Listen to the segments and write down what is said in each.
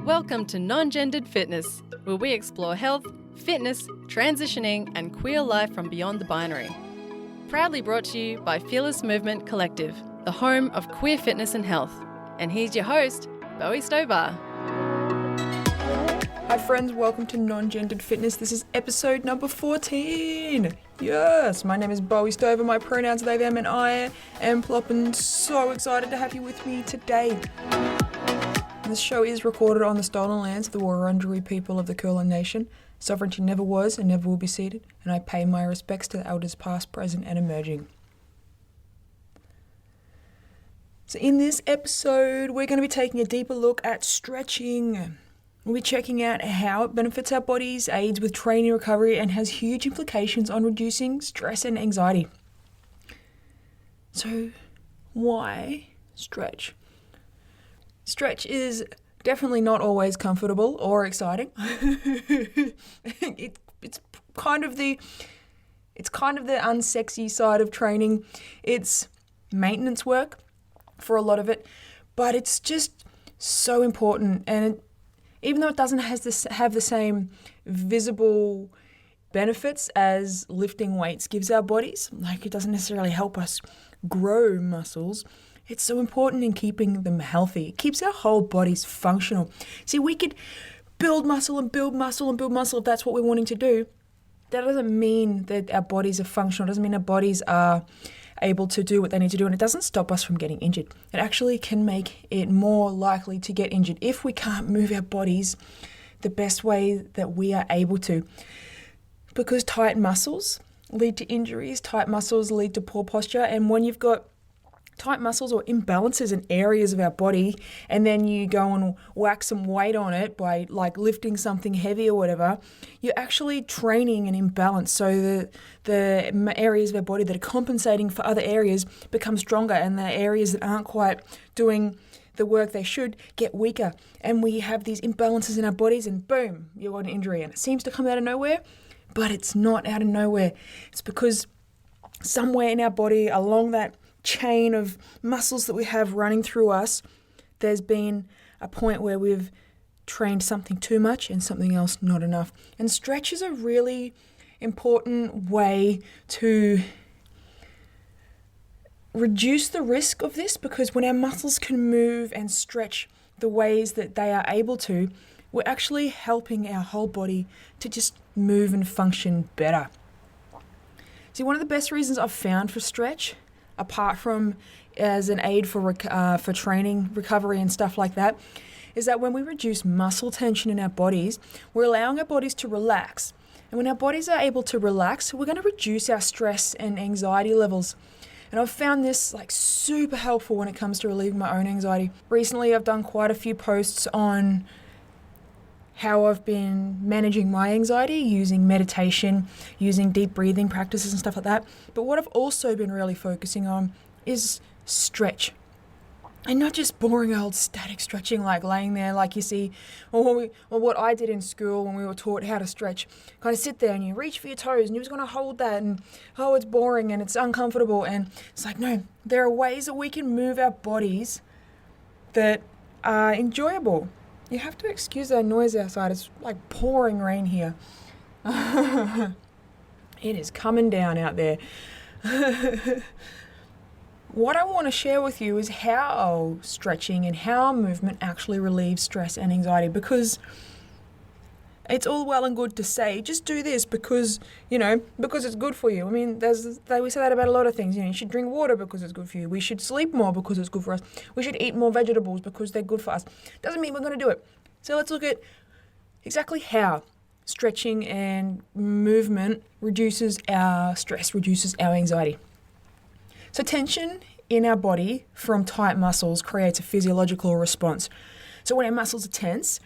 Welcome to Non-Gendered Fitness, where we explore health, fitness, transitioning, and queer life from beyond the binary. Proudly brought to you by Fearless Movement Collective, the home of queer fitness and health. And here's your host, Bowie Stover. Hi friends, welcome to Non-Gendered Fitness. This is episode number 14. Yes, my name is Bowie Stover, my pronouns are they, them, and I am plopping so excited to have you with me today. This show is recorded on the stolen lands of the Wurundjeri people of the Kulin Nation. Sovereignty never was and never will be ceded, and I pay my respects to the elders past, present, and emerging. So in this episode, we're going to be taking a deeper look at stretching. We'll be checking out how it benefits our bodies, aids with training recovery, and has huge implications on reducing stress and anxiety. So, why stretch? Stretch is definitely not always comfortable or exciting. It's kind of the unsexy side of training. It's maintenance work for a lot of it, but it's just so important. And even though it doesn't have the same visible benefits as lifting weights gives our bodies, like it doesn't necessarily help us grow muscles, it's so important in keeping them healthy. It keeps our whole bodies functional. See, we could build muscle and build muscle and build muscle if that's what we're wanting to do. That doesn't mean that our bodies are functional. It doesn't mean our bodies are able to do what they need to do, and it doesn't stop us from getting injured. It actually can make it more likely to get injured if we can't move our bodies the best way that we are able to. Because tight muscles lead to injuries, tight muscles lead to poor posture, and when you've got tight muscles or imbalances in areas of our body, and then you go and whack some weight on it by like lifting something heavy or whatever, you're actually training an imbalance so that the areas of our body that are compensating for other areas become stronger, and the areas that aren't quite doing the work they should get weaker. And we have these imbalances in our bodies, and boom, you've got an injury. And it seems to come out of nowhere, but it's not out of nowhere. It's because somewhere in our body along that chain of muscles that we have running through us, there's been a point where we've trained something too much and something else not enough. And stretch is a really important way to reduce the risk of this, because when our muscles can move and stretch the ways that they are able to, we're actually helping our whole body to just move and function better. See, one of the best reasons I've found for stretch, apart from as an aid for training, recovery and stuff like that, is that when we reduce muscle tension in our bodies, we're allowing our bodies to relax. And when our bodies are able to relax, we're going to reduce our stress and anxiety levels. And I've found this like super helpful when it comes to relieving my own anxiety. Recently, I've done quite a few posts on how I've been managing my anxiety using meditation, using deep breathing practices and stuff like that. But what I've also been really focusing on is stretch. And not just boring old static stretching like laying there like you see, or what I did in school when we were taught how to stretch. Kind of sit there and you reach for your toes and you're just going to hold that, and oh, it's boring and it's uncomfortable. And it's like, no, there are ways that we can move our bodies that are enjoyable. You have to excuse that noise outside. It's like pouring rain here. It is coming down out there. What I want to share with you is how stretching and how movement actually relieves stress and anxiety, because it's all well and good to say, just do this because it's good for you. I mean, we say that about a lot of things. You should drink water because it's good for you. We should sleep more because it's good for us. We should eat more vegetables because they're good for us. Doesn't mean we're going to do it. So let's look at exactly how stretching and movement reduces our stress, reduces our anxiety. So tension in our body from tight muscles creates a physiological response. So when our muscles are tense,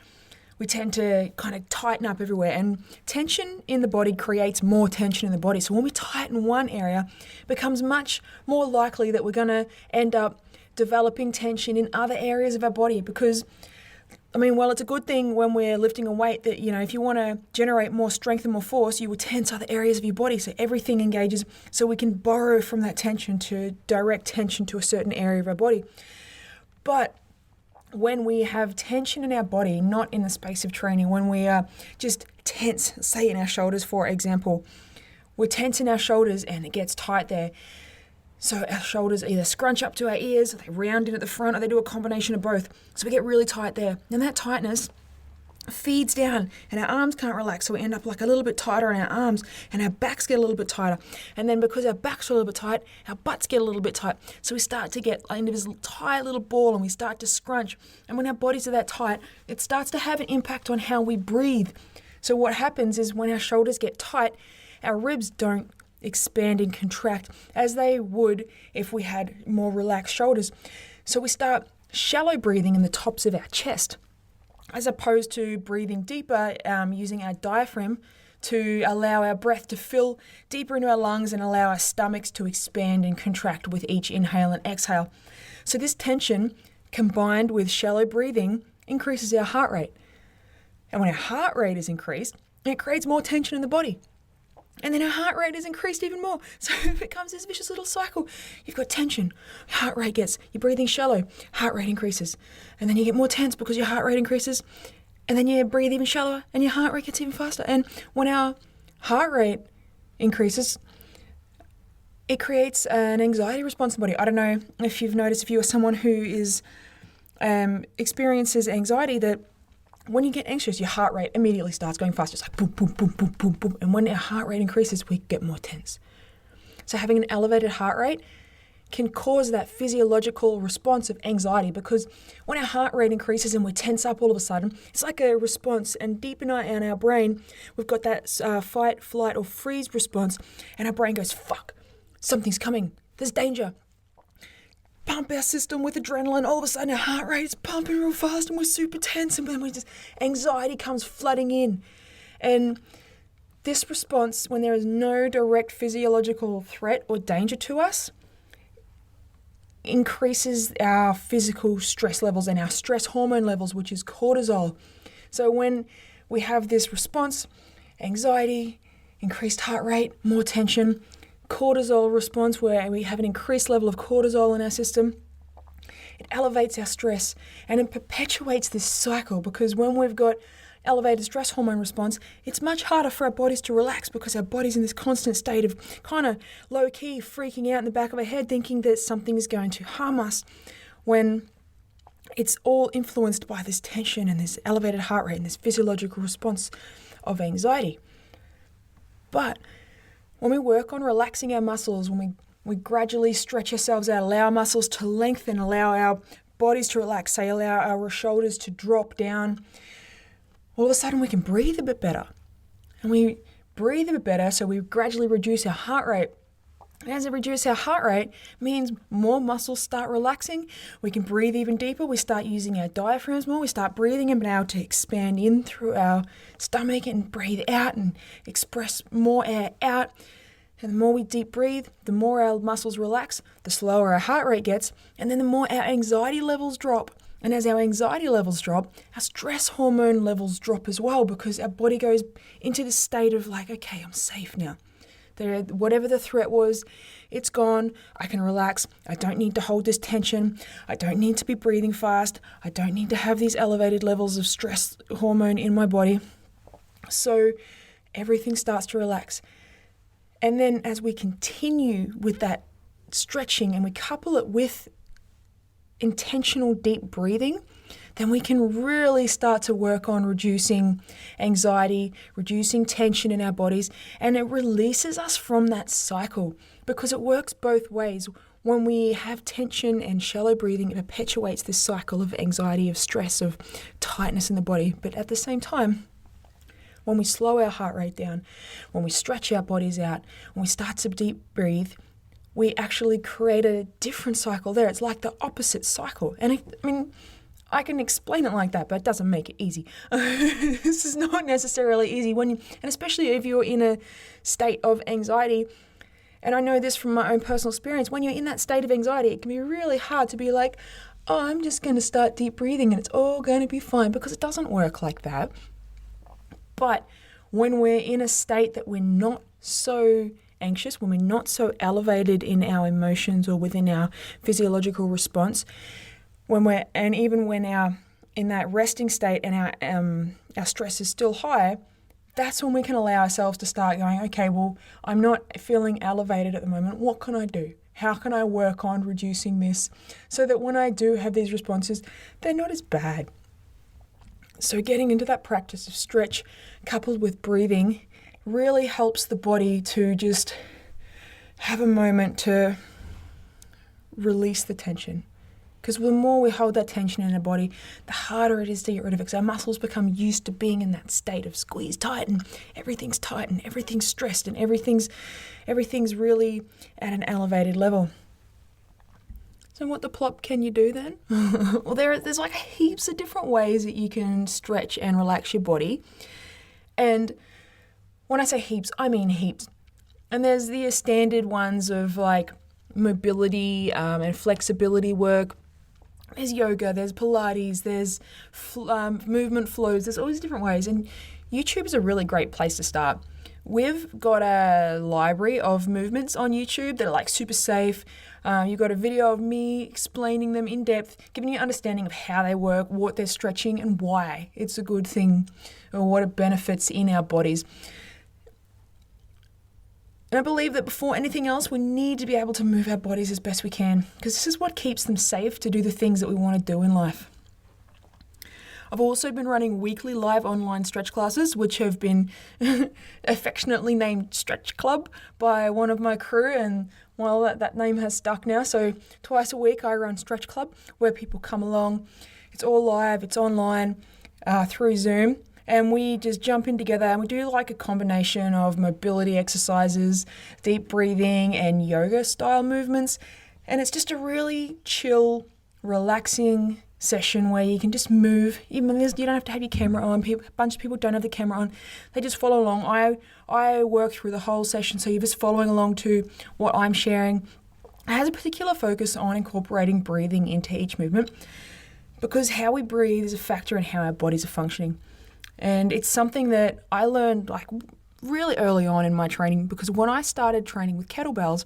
we tend to kind of tighten up everywhere, and tension in the body creates more tension in the body. So when we tighten one area, it becomes much more likely that we're going to end up developing tension in other areas of our body, because it's a good thing when we're lifting a weight that, if you want to generate more strength and more force, you will tense other areas of your body so everything engages, so we can borrow from that tension to direct tension to a certain area of our body. But when we have tension in our body, not in the space of training, when we are just tense, say in our shoulders, for example, we're tense in our shoulders and it gets tight there. So our shoulders either scrunch up to our ears, or they round in at the front, or they do a combination of both. So we get really tight there. And that tightness feeds down and our arms can't relax, so we end up like a little bit tighter in our arms, and our backs get a little bit tighter, and then because our backs are a little bit tight, our butts get a little bit tight, so we start to get into this tight little ball and we start to scrunch. And when our bodies are that tight, it starts to have an impact on how we breathe. So what happens is when our shoulders get tight, our ribs don't expand and contract as they would if we had more relaxed shoulders. So we start shallow breathing in the tops of our chest, as opposed to breathing deeper, using our diaphragm to allow our breath to fill deeper into our lungs and allow our stomachs to expand and contract with each inhale and exhale. So this tension, combined with shallow breathing, increases our heart rate. And when our heart rate is increased, it creates more tension in the body. And then our heart rate is increased even more. So it becomes this vicious little cycle. You've got tension, heart rate gets, you're breathing shallow, heart rate increases. And then you get more tense because your heart rate increases. And then you breathe even shallower and your heart rate gets even faster. And when our heart rate increases, it creates an anxiety response in the body. I don't know if you've noticed, if you are someone who is experiences anxiety, that when you get anxious, your heart rate immediately starts going faster. It's like boom, boom, boom, boom, boom, boom. And when our heart rate increases, we get more tense. So having an elevated heart rate can cause that physiological response of anxiety, because when our heart rate increases and we tense up all of a sudden, it's like a response. And deep in our brain, we've got that fight, flight, or freeze response. And our brain goes, fuck, something's coming. There's danger. Pump our system with adrenaline. All of a sudden our heart rate is pumping real fast and we're super tense, and then anxiety comes flooding in. And this response, when there is no direct physiological threat or danger to us, increases our physical stress levels and our stress hormone levels, which is cortisol. So when we have this response, anxiety, increased heart rate, more tension, cortisol response, where we have an increased level of cortisol in our system, it elevates our stress and it perpetuates this cycle, because when we've got elevated stress hormone response, it's much harder for our bodies to relax, because our body's in this constant state of kind of low-key freaking out in the back of our head, thinking that something is going to harm us, when it's all influenced by this tension and this elevated heart rate and this physiological response of anxiety. But when we work on relaxing our muscles, when we gradually stretch ourselves out, allow our muscles to lengthen, allow our bodies to relax, say allow our shoulders to drop down, all of a sudden we can breathe a bit better. And we breathe a bit better, so we gradually reduce our heart rate. And as we reduce our heart rate, means more muscles start relaxing. We can breathe even deeper. We start using our diaphragms more. We start breathing and being able to expand in through our stomach and breathe out and express more air out. And the more we deep breathe, the more our muscles relax, the slower our heart rate gets, and then the more our anxiety levels drop. And as our anxiety levels drop, our stress hormone levels drop as well, because our body goes into this state of like, okay, I'm safe now. Whatever the threat was, it's gone. I can relax. I don't need to hold this tension. I don't need to be breathing fast. I don't need to have these elevated levels of stress hormone in my body. So everything starts to relax. And then as we continue with that stretching and we couple it with intentional deep breathing, then we can really start to work on reducing anxiety, reducing tension in our bodies, and it releases us from that cycle, because it works both ways. When we have tension and shallow breathing, it perpetuates this cycle of anxiety, of stress, of tightness in the body. But at the same time, when we slow our heart rate down, when we stretch our bodies out, when we start to deep breathe, we actually create a different cycle there. It's like the opposite cycle. And I can explain it like that, but it doesn't make it easy. This is not necessarily easy, and especially if you're in a state of anxiety. And I know this from my own personal experience. When you're in that state of anxiety, it can be really hard to be like, oh, I'm just going to start deep breathing and it's all going to be fine, because it doesn't work like that. But when we're in a state that we're not so anxious, when we're not so elevated in our emotions or within our physiological response, even when our in that resting state and our stress is still high, that's when we can allow ourselves to start going, okay, well, I'm not feeling elevated at the moment. What can I do? How can I work on reducing this so that when I do have these responses, they're not as bad? So getting into that practice of stretch coupled with breathing really helps the body to just have a moment to release the tension. Because the more we hold that tension in our body, the harder it is to get rid of it. Because our muscles become used to being in that state of squeeze tight and everything's stressed and everything's really at an elevated level. So what the plop can you do then? Well, there's like heaps of different ways that you can stretch and relax your body. And when I say heaps, I mean heaps. And there's the standard ones of like mobility and flexibility work. There's yoga, there's Pilates, there's movement flows, there's all these different ways. And YouTube is a really great place to start. We've got a library of movements on YouTube that are like super safe. You've got a video of me explaining them in depth, giving you an understanding of how they work, what they're stretching and why it's a good thing or what it benefits in our bodies. And I believe that before anything else, we need to be able to move our bodies as best we can because this is what keeps them safe to do the things that we want to do in life. I've also been running weekly live online stretch classes, which have been affectionately named Stretch Club by one of my crew. And well, that name has stuck now. So twice a week I run Stretch Club where people come along. It's all live, it's online through Zoom. And we just jump in together and we do like a combination of mobility exercises, deep breathing and yoga style movements. And it's just a really chill, relaxing session where you can just move. Even you don't have to have your camera on. A bunch of people don't have the camera on. They just follow along. I work through the whole session, so you're just following along to what I'm sharing. It has a particular focus on incorporating breathing into each movement because how we breathe is a factor in how our bodies are functioning. And it's something that I learned like really early on in my training because when I started training with kettlebells,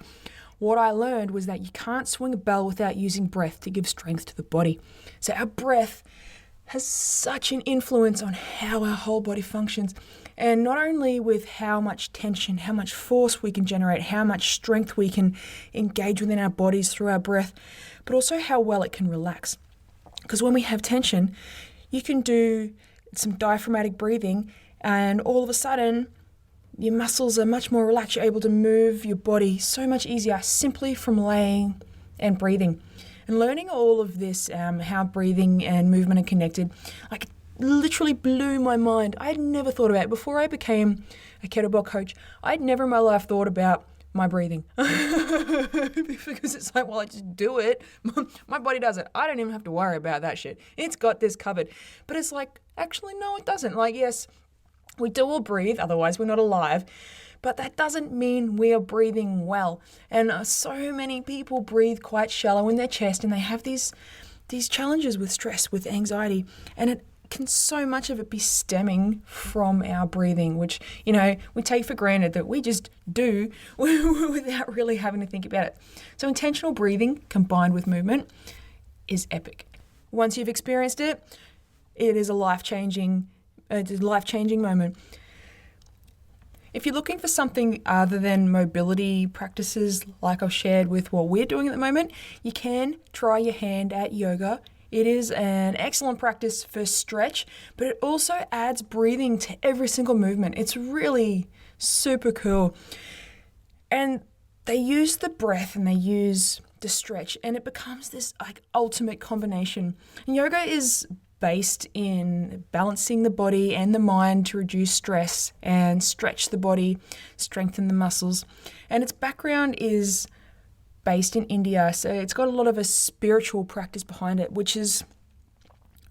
what I learned was that you can't swing a bell without using breath to give strength to the body. So our breath has such an influence on how our whole body functions. And not only with how much tension, how much force we can generate, how much strength we can engage within our bodies through our breath, but also how well it can relax. Because when we have tension, you can do some diaphragmatic breathing and all of a sudden your muscles are much more relaxed. You're able to move your body so much easier simply from laying and breathing. And learning all of this, how breathing and movement are connected, like literally blew my mind. I had never thought about it. Before I became a kettlebell coach, I'd never in my life thought about my breathing because it's like, well, I just do it. My body does it. I don't even have to worry about that shit. It's got this covered. But it's like, actually, no, it doesn't. Like, yes, we do all breathe, otherwise we're not alive. But that doesn't mean we are breathing well. And so many people breathe quite shallow in their chest and they have these challenges with stress, with anxiety. And it can so much of it be stemming from our breathing, which, we take for granted that we just do without really having to think about it. So intentional breathing combined with movement is epic. Once you've experienced it, it is a life-changing moment. If you're looking for something other than mobility practices like I've shared with what we're doing at the moment, you can try your hand at yoga. It is an excellent practice for stretch, but it also adds breathing to every single movement. It's really super cool. And they use the breath and they use the stretch, and it becomes this like ultimate combination. And yoga is based in balancing the body and the mind to reduce stress and stretch the body, strengthen the muscles. And its background is based in India, so it's got a lot of a spiritual practice behind it, which is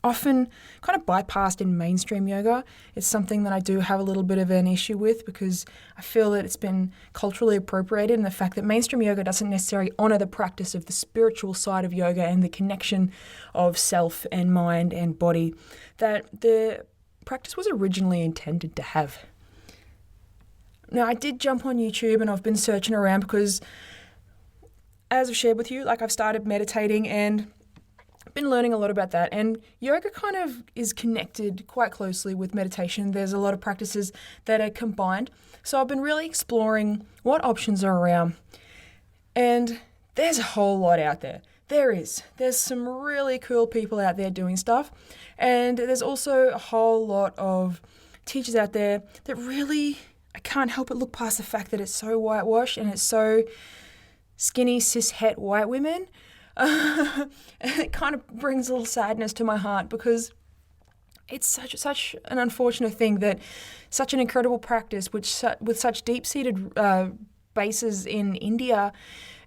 often kind of bypassed in mainstream yoga. It's something that I do have a little bit of an issue with because I feel that it's been culturally appropriated, and the fact that mainstream yoga doesn't necessarily honor the practice of the spiritual side of yoga and the connection of self and mind and body that the practice was originally intended to have. Now, I did jump on YouTube and I've been searching around because, as I've shared with you, like I've started meditating, and been learning a lot about that, and yoga kind of is connected quite closely with meditation. There's a lot of practices that are combined. So I've been really exploring what options are around, and there's a whole lot out there. There's some really cool people out there doing stuff, and there's also a whole lot of teachers out there that really, I can't help but look past the fact that it's so whitewashed and it's so skinny, cis-het white women. And it kind of brings a little sadness to my heart, because it's such an unfortunate thing that such an incredible practice with such deep-seated bases in India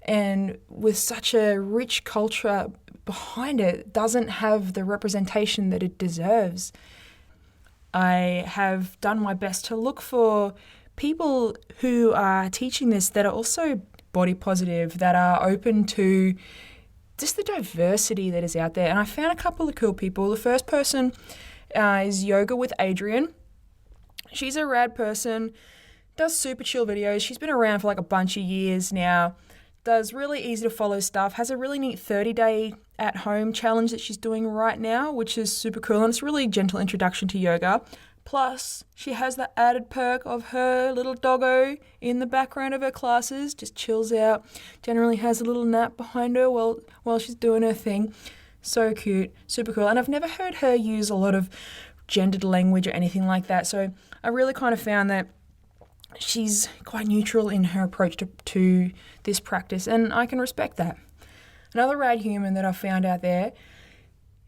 and with such a rich culture behind it doesn't have the representation that it deserves. I have done my best to look for people who are teaching this that are also body positive, that are open to just the diversity that is out there. And I found a couple of cool people. The first person is Yoga with Adrienne. She's a rad person, does super chill videos. She's been around for like a bunch of years now, does really easy to follow stuff, has a really neat 30-day at-home challenge that she's doing right now, which is super cool. And it's a really gentle introduction to yoga. Plus, she has the added perk of her little doggo in the background of her classes, just chills out, generally has a little nap behind her while she's doing her thing. So cute, super cool. And I've never heard her use a lot of gendered language or anything like that. So I really kind of found that she's quite neutral in her approach to this practice, and I can respect that. Another rad human that I've found out there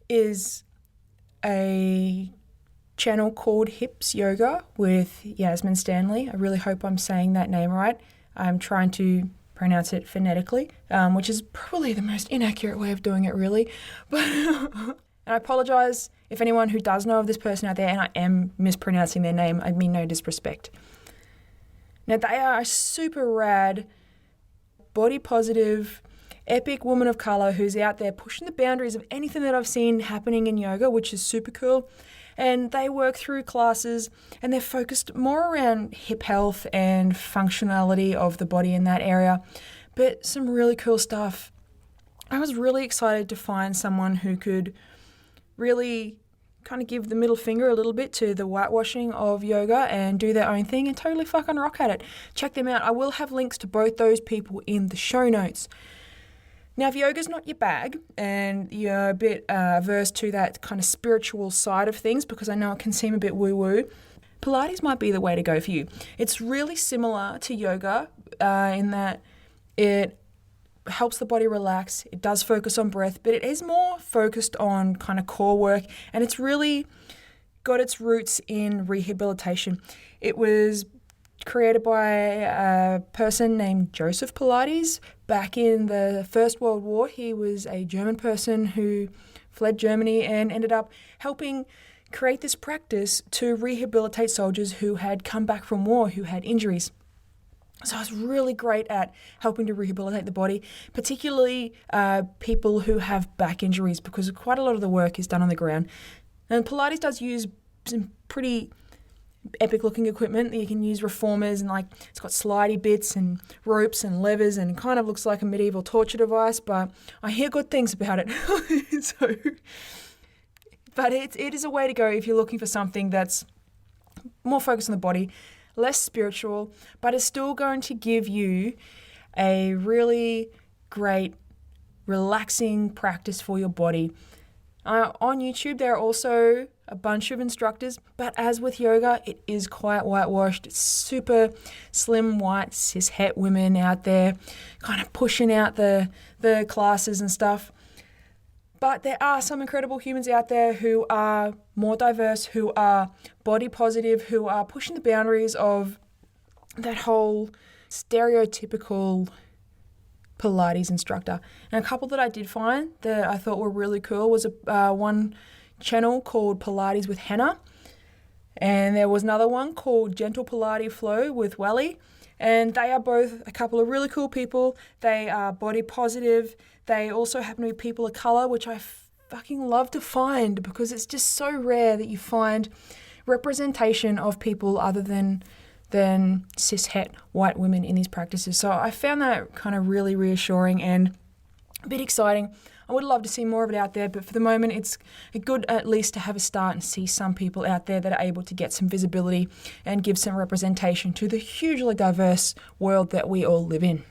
is a channel called Hips Yoga with Yasmin Stanley. I really hope I'm saying that name right. I'm trying to pronounce it phonetically, which is probably the most inaccurate way of doing it, really. But and I apologize if anyone who does know of this person out there and I am mispronouncing their name. I mean no disrespect. Now, they are a super rad, body positive, epic woman of color who's out there pushing the boundaries of anything that I've seen happening in yoga, which is super cool. And they work through classes and they're focused more around hip health and functionality of the body in that area. But some really cool stuff. I was really excited to find someone who could really kind of give the middle finger a little bit to the whitewashing of yoga and do their own thing and totally fucking rock at it. Check them out. I will have links to both those people in the show notes. Now, if yoga's not your bag and you're a bit averse to that kind of spiritual side of things, because I know it can seem a bit woo-woo, Pilates might be the way to go for you. It's really similar to yoga in that it helps the body relax. It does focus on breath, but it is more focused on kind of core work, and it's really got its roots in rehabilitation. It was created by a person named Joseph Pilates back in the First World War. He was a German person who fled Germany and ended up helping create this practice to rehabilitate soldiers who had come back from war, who had injuries. So it's really great at helping to rehabilitate the body, particularly people who have back injuries, because quite a lot of the work is done on the ground. And Pilates does use some pretty epic looking equipment. You can use reformers and it's got slidey bits and ropes and levers and kind of looks like a medieval torture device, but I hear good things about it. But it is a way to go if you're looking for something that's more focused on the body, less spiritual, but it's still going to give you a really great, relaxing practice for your body. On YouTube, there are also a bunch of instructors, but as with yoga, it is quite whitewashed. It's super slim, white, cis-het women out there kind of pushing out the classes and stuff. But there are some incredible humans out there who are more diverse, who are body positive, who are pushing the boundaries of that whole stereotypical Pilates instructor. And a couple that I did find that I thought were really cool was one channel called Pilates with Henna, and there was another one called Gentle Pilates Flow with Welly, and they are both a couple of really cool people. They are body positive. They also happen to be people of color, which I fucking love to find, because it's just so rare that you find representation of people other than cis-het white women in these practices. So I found that kind of really reassuring and a bit exciting. I would love to see more of it out there, but for the moment it's good at least to have a start and see some people out there that are able to get some visibility and give some representation to the hugely diverse world that we all live in.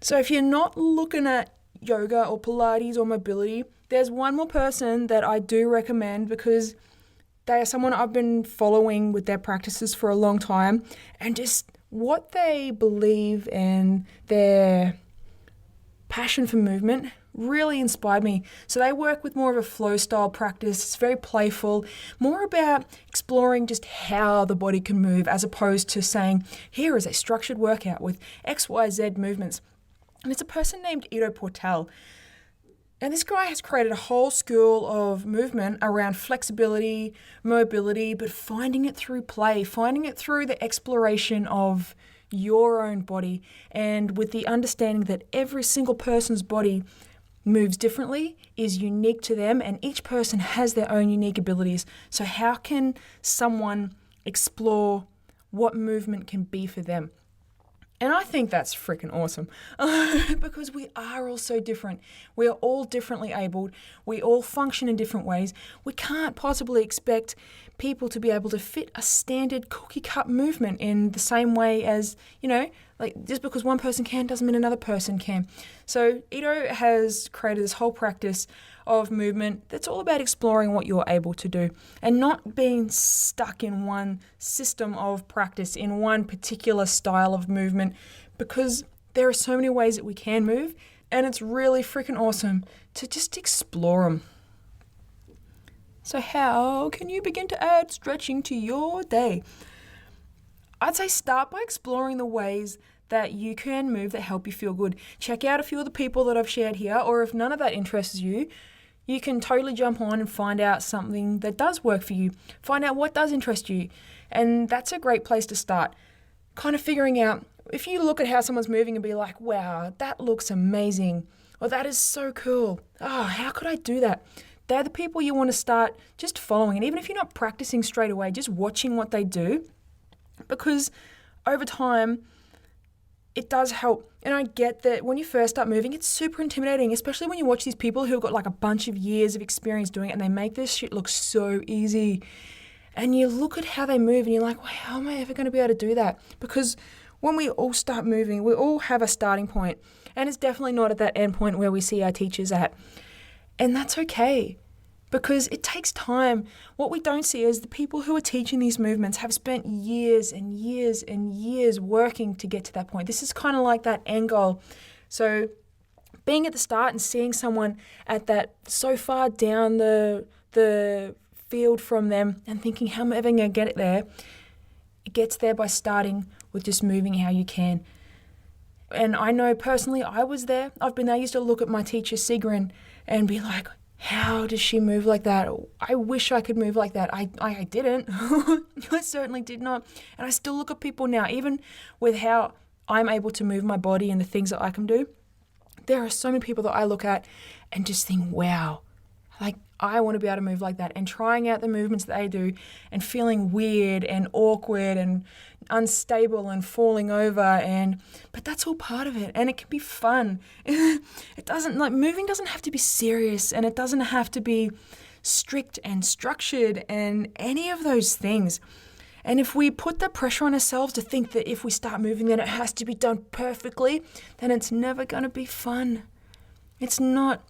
So if you're not looking at yoga or Pilates or mobility, there's one more person that I do recommend because they are someone I've been following with their practices for a long time, and just what they believe and their passion for movement really inspired me. So they work with more of a flow style practice. It's very playful, more about exploring just how the body can move as opposed to saying, here is a structured workout with XYZ movements. And it's a person named Ido Portal. And this guy has created a whole school of movement around flexibility, mobility, but finding it through play, finding it through the exploration of your own body, and with the understanding that every single person's body moves differently, is unique to them, and each person has their own unique abilities. So how can someone explore what movement can be for them? And I think that's freaking awesome because we are all so different. We are all differently abled. We all function in different ways. We can't possibly expect people to be able to fit a standard cookie cup movement in the same way as, like just because one person can doesn't mean another person can. So Ido has created this whole practice of movement that's all about exploring what you're able to do and not being stuck in one system of practice, in one particular style of movement, because there are so many ways that we can move, and it's really freaking awesome to just explore them. So how can you begin to add stretching to your day? I'd say start by exploring the ways that you can move that help you feel good. Check out a few of the people that I've shared here, or if none of that interests you, you can totally jump on and find out something that does work for you. Find out what does interest you. And that's a great place to start. Kind of figuring out, if you look at how someone's moving and be like, wow, that looks amazing, or that is so cool. Oh, how could I do that? They're the people you want to start just following. And even if you're not practicing straight away, just watching what they do, because over time, it does help. And I get that when you first start moving, it's super intimidating, especially when you watch these people who've got like a bunch of years of experience doing it and they make this shit look so easy. And you look at how they move and you're like, well, how am I ever going to be able to do that? Because when we all start moving, we all have a starting point, and it's definitely not at that end point where we see our teachers at. And that's okay, because it takes time. What we don't see is the people who are teaching these movements have spent years and years and years working to get to that point. This is kind of like that end goal. So being at the start and seeing someone at that so far down the field from them and thinking, how am I ever going to get it there? It gets there by starting with just moving how you can. And I know personally, I was there. I've been there. I used to look at my teacher, Sigrun, and be like, how does she move like that? I wish I could move like that. I didn't. I certainly did not. And I still look at people now, even with how I'm able to move my body and the things that I can do. There are so many people that I look at and just think, wow, like I want to be able to move like that, and trying out the movements that they do and feeling weird and awkward and unstable and falling over, but that's all part of it, and it can be fun. Moving doesn't have to be serious, and it doesn't have to be strict and structured and any of those things. And if we put the pressure on ourselves to think that if we start moving then it has to be done perfectly, then it's never going to be fun. It's not.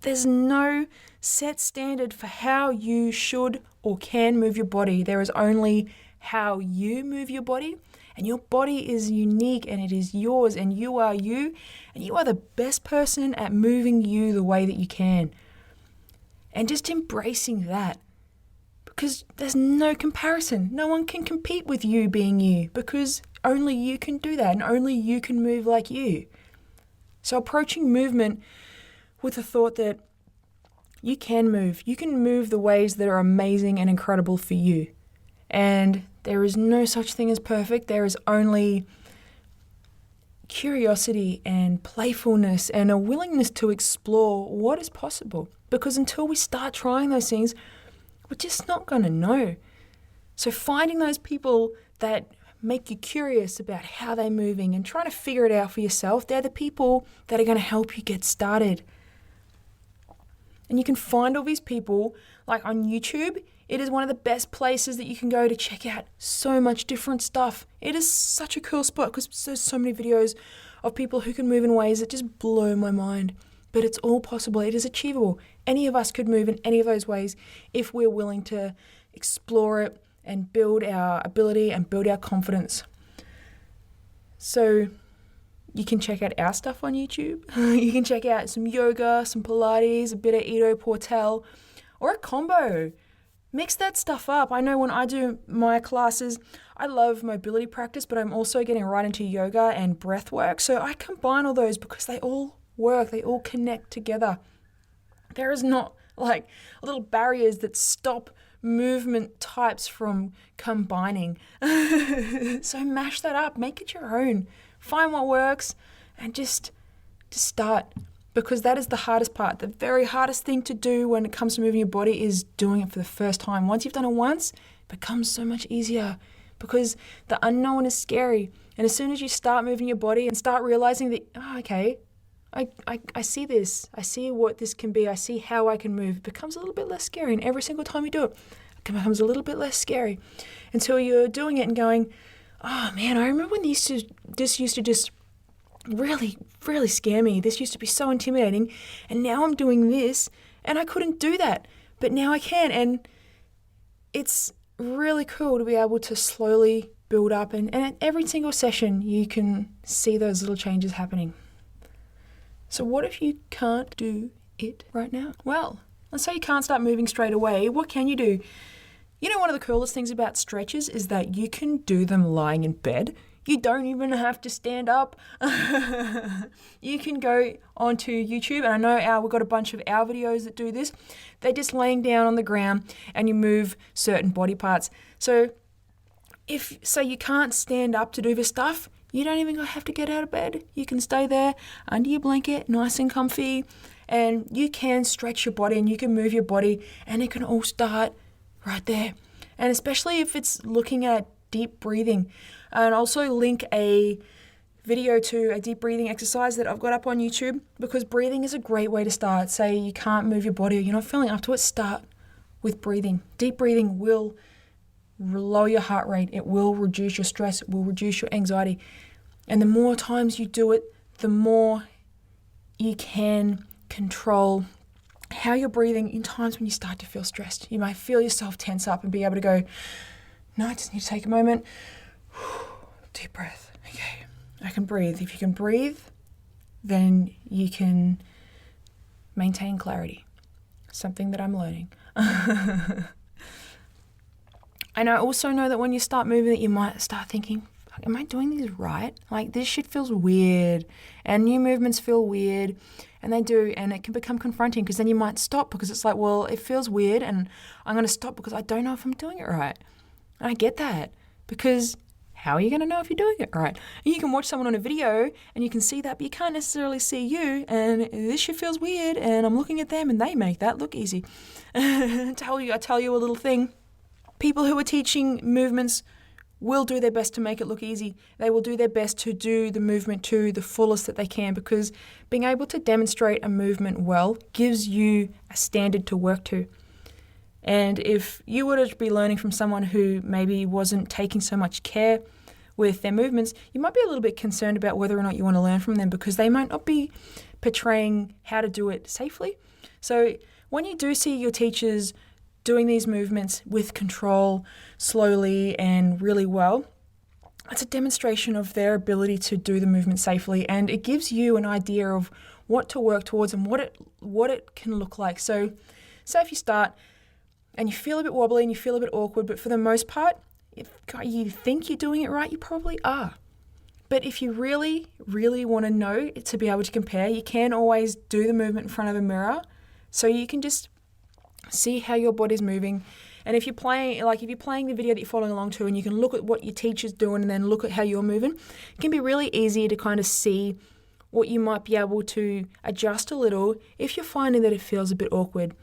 There's no set standard for how you should or can move your body. There is only how you move your body, and your body is unique and it is yours, and you are you, and you are the best person at moving you the way that you can. And just embracing that, because there's no comparison. No one can compete with you being you, because only you can do that and only you can move like you. So approaching movement with the thought that you can move the ways that are amazing and incredible for you. And there is no such thing as perfect. There is only curiosity and playfulness and a willingness to explore what is possible. Because until we start trying those things, we're just not going to know. So finding those people that make you curious about how they're moving and trying to figure it out for yourself, they're the people that are going to help you get started. And you can find all these people like on YouTube. It is one of the best places that you can go to check out so much different stuff. It is such a cool spot because there's so many videos of people who can move in ways that just blow my mind. But it's all possible. It is achievable. Any of us could move in any of those ways if we're willing to explore it and build our ability and build our confidence. So you can check out our stuff on YouTube. You can check out some yoga, some Pilates, a bit of Ido Portal, or a combo. Mix that stuff up. I know when I do my classes, I love mobility practice, but I'm also getting right into yoga and breath work. So I combine all those because they all work. They all connect together. There is not like little barriers that stop movement types from combining. So mash that up. Make it your own. Find what works and just start. Because that is the hardest part. The very hardest thing to do when it comes to moving your body is doing it for the first time. Once you've done it once, it becomes so much easier because the unknown is scary. And as soon as you start moving your body and start realizing that, oh, okay, I see this. I see what this can be. I see how I can move. It becomes a little bit less scary. And every single time you do it, it becomes a little bit less scary until you're doing it and going, oh man, I remember when this used to just really, really scare me. This used to be so intimidating. And now I'm doing this and I couldn't do that. But now I can. And it's really cool to be able to slowly build up. And at every single session, you can see those little changes happening. So what if you can't do it right now? Well, let's say you can't start moving straight away. What can you do? You know, one of the coolest things about stretches is that you can do them lying in bed. You don't even have to stand up. You can go onto YouTube, and I know we've got a bunch of our videos that do this. They're just laying down on the ground and you move certain body parts. So if you can't stand up to do this stuff, you don't even have to get out of bed. You can stay there under your blanket, nice and comfy, and you can stretch your body and you can move your body, and it can all start right there. And especially if it's looking at deep breathing. And also link a video to a deep breathing exercise that I've got up on YouTube, because breathing is a great way to start. Say you can't move your body or you're not feeling up to it, start with breathing. Deep breathing will lower your heart rate. It will reduce your stress. It will reduce your anxiety. And the more times you do it, the more you can control how you're breathing in times when you start to feel stressed. You might feel yourself tense up and be able to go, no, I just need to take a moment. Deep breath. Okay, I can breathe. If you can breathe, then you can maintain clarity. Something that I'm learning. And I also know that when you start moving, that you might start thinking, am I doing these right? Like, this shit feels weird. And new movements feel weird. And they do. And it can become confronting, because then you might stop because it's like, well, it feels weird and I'm going to stop because I don't know if I'm doing it right. And I get that, because how are you going to know if you're doing it right? And you can watch someone on a video and you can see that, but you can't necessarily see you. And this shit feels weird. And I'm looking at them and they make that look easy. I tell you a little thing. People who are teaching movements will do their best to make it look easy. They will do their best to do the movement to the fullest that they can, because being able to demonstrate a movement well gives you a standard to work to. And if you were to be learning from someone who maybe wasn't taking so much care with their movements, you might be a little bit concerned about whether or not you want to learn from them, because they might not be portraying how to do it safely. So when you do see your teachers doing these movements with control, slowly and really well, it's a demonstration of their ability to do the movement safely, and it gives you an idea of what to work towards and what it can look like. So say if you start and you feel a bit wobbly and you feel a bit awkward, but for the most part, if you think you're doing it right, you probably are. But if you really, really want to know to be able to compare, you can always do the movement in front of a mirror, so you can just see how your body's moving. And if you're playing the video that you're following along to, and you can look at what your teacher's doing and then look at how you're moving, it can be really easy to kind of see what you might be able to adjust a little if you're finding that it feels a bit awkward.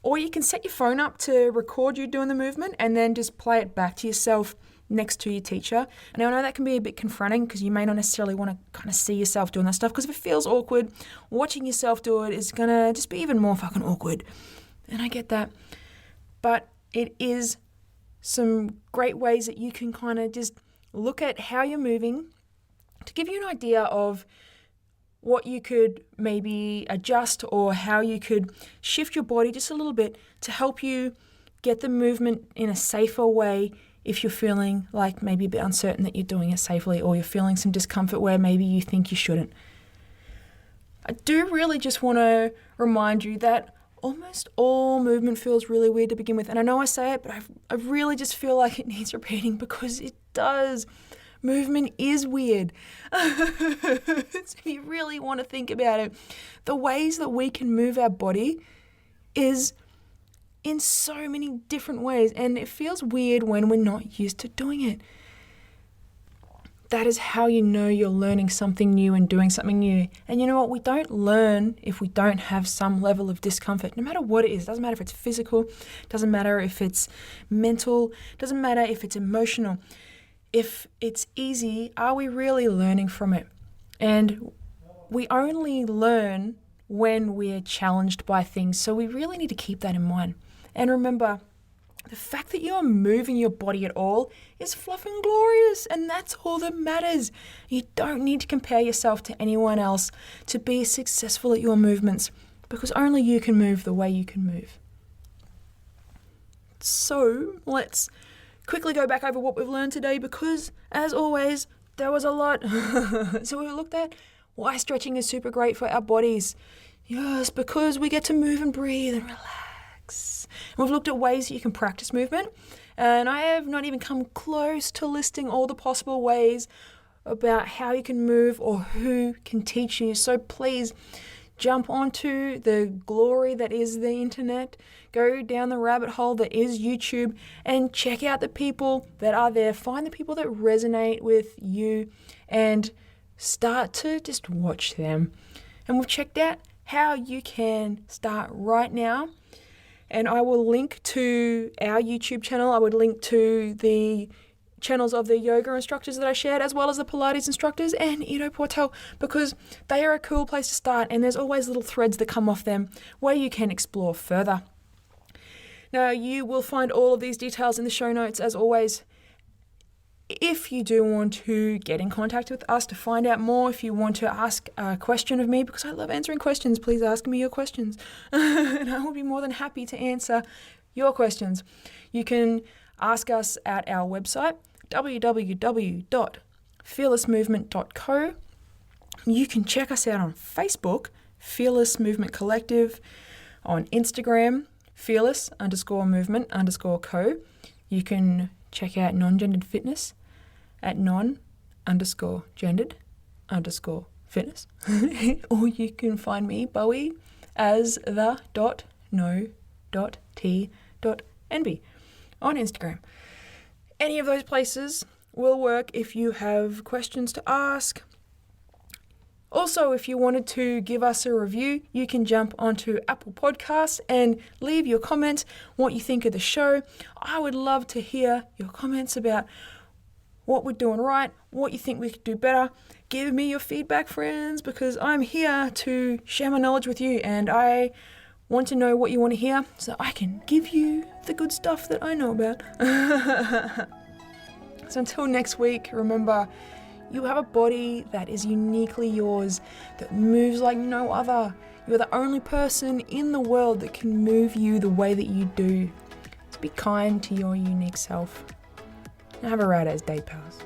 Or you can set your phone up to record you doing the movement and then just play it back to yourself next to your teacher. And I know that can be a bit confronting because you may not necessarily want to kind of see yourself doing that stuff, because if it feels awkward, watching yourself do it is going to just be even more fucking awkward. And I get that. But it is some great ways that you can kind of just look at how you're moving to give you an idea of what you could maybe adjust or how you could shift your body just a little bit to help you get the movement in a safer way if you're feeling like maybe a bit uncertain that you're doing it safely, or you're feeling some discomfort where maybe you think you shouldn't. I do really just want to remind you that almost all movement feels really weird to begin with. And I know I say it, but I really just feel like it needs repeating, because it does. Movement is weird. If you really want to think about it, the ways that we can move our body is in so many different ways, and it feels weird when we're not used to doing it. That is how you know you're learning something new and doing something new. And you know what? We don't learn if we don't have some level of discomfort, no matter what it is. It doesn't matter if it's physical, doesn't matter if it's mental, doesn't matter if it's emotional. If it's easy, are we really learning from it? And we only learn when we're challenged by things. So we really need to keep that in mind. And remember, the fact that you're moving your body at all is fluffing glorious, and that's all that matters. You don't need to compare yourself to anyone else to be successful at your movements, because only you can move the way you can move. So let's quickly go back over what we've learned today, because as always, there was a lot. So we looked at why stretching is super great for our bodies. Yes, because we get to move and breathe and relax. And we've looked at ways that you can practice movement, and I have not even come close to listing all the possible ways about how you can move or who can teach you. So please jump onto the glory that is the internet, go down the rabbit hole that is YouTube, and check out the people that are there. Find the people that resonate with you and start to just watch them. And we've checked out how you can start right now. And I will link to our YouTube channel. I would link to the channels of the yoga instructors that I shared, as well as the Pilates instructors and Ido Portal, because they are a cool place to start, and there's always little threads that come off them where you can explore further. Now, you will find all of these details in the show notes, as always. If you do want to get in contact with us to find out more, if you want to ask a question of me, because I love answering questions, please ask me your questions. And I will be more than happy to answer your questions. You can ask us at our website, www.fearlessmovement.co. You can check us out on Facebook, Fearless Movement Collective, on Instagram, fearless_movement_co. You can check out non-gendered fitness at non_gendered_fitness. Or you can find me, Bowie, as the.no.t.nb on Instagram. Any of those places will work if you have questions to ask. Also, if you wanted to give us a review, you can jump onto Apple Podcasts and leave your comments, what you think of the show. I would love to hear your comments about what we're doing right, what you think we could do better. Give me your feedback, friends, because I'm here to share my knowledge with you, and I want to know what you want to hear so I can give you the good stuff that I know about. So until next week, remember, you have a body that is uniquely yours, that moves like no other. You're the only person in the world that can move you the way that you do. So be kind to your unique self. And have a rad as day, pals.